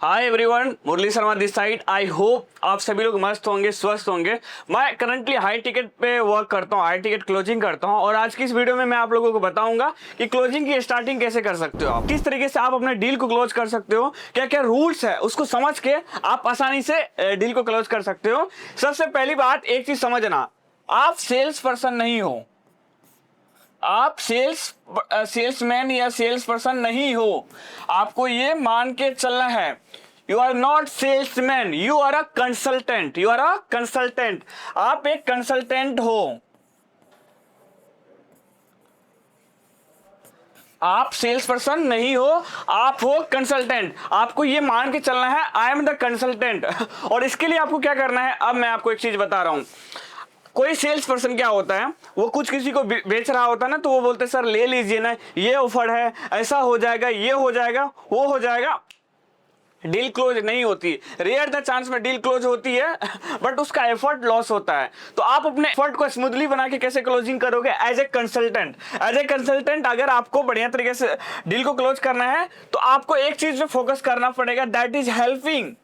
Hi everyone, Murali Sharma this side. I hope आप सभी लोग मस्त होंगे, स्वस्थ होंगे। मैं करंटली हाई टिकट पे वर्क करता हूँ, हाई टिकट क्लोजिंग करता हूँ और आज की इस वीडियो में मैं आप लोगों को बताऊंगा कि क्लोजिंग की स्टार्टिंग कैसे कर सकते हो, आप किस तरीके से आप अपने डील को क्लोज कर सकते हो, क्या क्या रूल्स है उसको समझ के आप आसानी से डील को क्लोज कर सकते हो। सबसे पहली बात एक चीज समझना, आप सेल्स पर्सन नहीं हो, आप सेल्समैन या सेल्स पर्सन नहीं हो। आपको ये मान के चलना है, you are not salesman, you are a consultant, you are a consultant. आप एक कंसल्टेंट हो, आप सेल्स पर्सन नहीं हो, आप हो कंसल्टेंट। आपको ये मान के चलना है आई एम द कंसल्टेंट। और इसके लिए आपको क्या करना है, अब मैं आपको एक चीज बता रहा हूं। कोई सेल्स पर्सन क्या होता है, वो कुछ किसी को बेच रहा होता है ना, तो वो बोलते हैं सर ले लीजिए ना, ये ऑफर है, ऐसा हो जाएगा, ये हो जाएगा, वो हो जाएगा। डील क्लोज नहीं होती, रेयर द चांस में डील क्लोज होती है, बट उसका एफर्ट लॉस होता है। तो आप अपने एफर्ट को स्मूथली बना के कैसे क्लोजिंग करोगे, as a consultant. As a consultant अगर आपको बढ़िया तरीके से डील को क्लोज करना है तो आपको एक चीज पे फोकस करना पड़ेगा, दैट इज हेल्पिंग।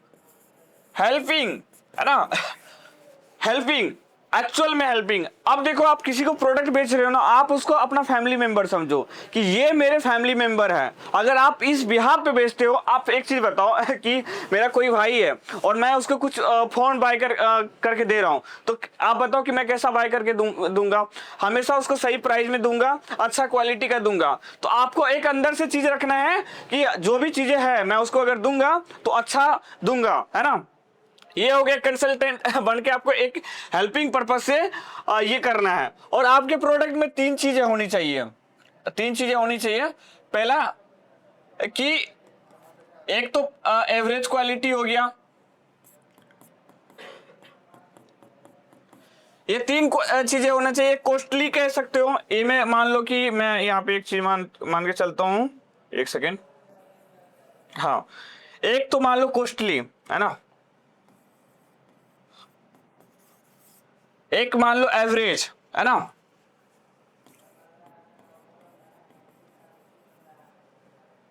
हेल्पिंग है ना, हेल्पिंग, एक्चुअल में हेल्पिंग। अब देखो, आप किसी को प्रोडक्ट बेच रहे हो ना, आप उसको अपना फैमिली मेंबर समझो कि ये मेरे फैमिली मेंबर है। अगर आप इस बिहार पे बेचते हो, आप एक चीज बताओ कि मेरा कोई भाई है और मैं उसको कुछ फोन बाय करके दे रहा हूं, तो आप बताओ कि मैं कैसा बाय करके दूंगा। हमेशा उसको सही प्राइस में दूंगा, अच्छा क्वालिटी का दूंगा। तो आपको एक अंदर से चीज रखना है कि जो भी चीजें है मैं उसको अगर दूंगा तो अच्छा दूंगा, है ना। ये हो गया कंसल्टेंट बन के आपको एक हेल्पिंग पर्पस से ये करना है। और आपके प्रोडक्ट में तीन चीजें होनी चाहिए, तीन चीजें होनी चाहिए। पहला कि एक तो एवरेज क्वालिटी हो गया, ये तीन चीजें होना चाहिए। कॉस्टली कह सकते हो, ये में मान लो कि मैं यहाँ पे एक चीज मान के चलता हूँ, एक सेकेंड। हाँ, एक तो मान लो कॉस्टली है ना, एक मान लो एवरेज है ना,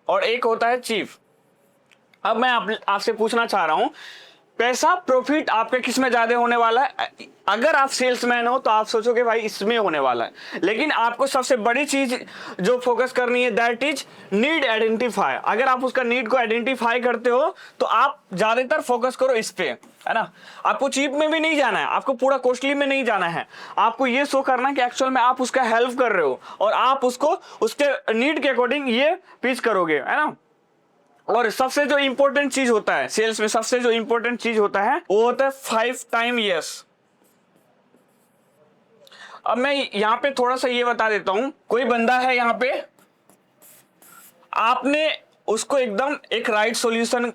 और एक होता है चीफ। अब मैं आपसे पूछना चाह रहा हूं, पैसा प्रॉफिट आपके किस में ज्यादा होने वाला है। अगर आप सेल्समैन हो तो आप सोचोगे भाई इसमें होने वाला है, लेकिन आपको सबसे बड़ी चीज जो फोकस करनी है, दैट इज नीड आइडेंटिफाई। अगर आप उसका नीड को आइडेंटिफाई करते हो तो आप ज्यादातर फोकस करो इस पे, है ना। आपको चीप में भी नहीं जाना है, आपको पूरा कॉस्टली में नहीं जाना है। आपको ये शो करना है कि एक्चुअल में आप उसका हेल्प कर रहे हो और आप उसको उसके नीड के अकॉर्डिंग ये पिच करोगे, है ना। और सबसे जो इंपॉर्टेंट चीज होता है सेल्स में, सबसे जो इंपॉर्टेंट चीज होता है वो होता है 5 टाइम यस। अब मैं यहां पे थोड़ा सा ये बता देता हूं, कोई बंदा है यहां पे, आपने उसको एकदम एक राइट सॉल्यूशन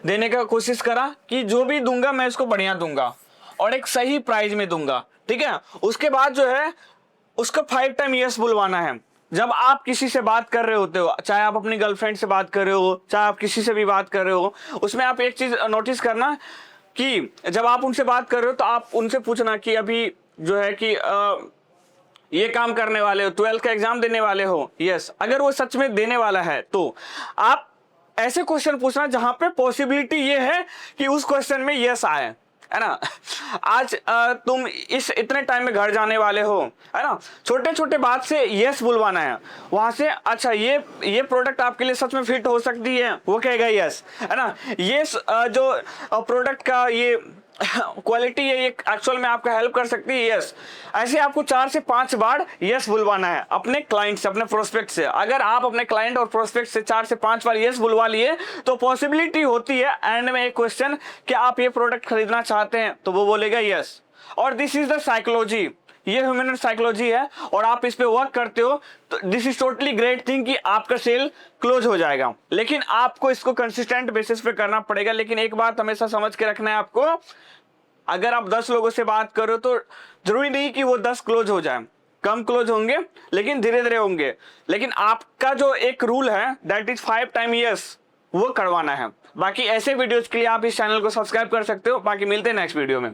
देने का कोशिश करा कि जो भी दूंगा मैं इसको बढ़िया दूंगा और एक सही प्राइस में दूंगा, ठीक है। उसके बाद जो है उसको 5 टाइम यस बुलवाना है। जब आप किसी से बात कर रहे होते हो, चाहे आप अपनी गर्लफ्रेंड से बात कर रहे हो, चाहे आप किसी से भी बात कर रहे हो, उसमें आप एक चीज नोटिस करना कि जब आप उनसे बात कर रहे हो तो आप उनसे पूछना कि अभी जो है कि ये काम करने वाले हो, 12th का एग्जाम देने वाले हो, यस। अगर वो सच में देने वाला है तो आप ऐसे क्वेश्चन पूछना जहां पे पॉसिबिलिटी ये है कि उस क्वेश्चन में यस आए, है ना। आज तुम इस इतने टाइम में घर जाने वाले हो, है ना। छोटे छोटे बात से यस बुलवाना है, वहां से अच्छा ये प्रोडक्ट आपके लिए सच में फिट हो सकती है, वो कहेगा यस, है ना। ये जो प्रोडक्ट का ये क्वालिटी है, ये एक्चुअल में आपका हेल्प कर सकती है, यस। ऐसे आपको 4 से 5 बार यस बुलवाना है अपने क्लाइंट से, अपने प्रोस्पेक्ट से। अगर आप अपने क्लाइंट और प्रोस्पेक्ट से 4 से 5 बार यस बुलवा लिए तो पॉसिबिलिटी होती है एंड में एक क्वेश्चन कि आप ये प्रोडक्ट खरीदना चाहते हैं, तो वो बोलेगा यस। और दिस इज द साइकोलॉजी, ये ह्यूमन साइकोलॉजी है और आप इस पे वर्क करते हो तो this is totally great thing कि आपका सेल क्लोज हो जाएगा। लेकिन आपको इसको कंसिस्टेंट बेसिस पे करना पड़ेगा। लेकिन एक बात हमेशा समझ के रखना है आपको, अगर आप 10 लोगों से बात करो तो जरूरी नहीं कि वो 10 क्लोज हो जाए, कम क्लोज होंगे लेकिन धीरे धीरे होंगे। लेकिन आपका जो एक रूल है दैट इज 5 टाइम यस, वो करवाना है। बाकी ऐसे वीडियोज के लिए आप इस चैनल को सब्सक्राइब कर सकते हो। बाकी मिलते हैं नेक्स्ट वीडियो में।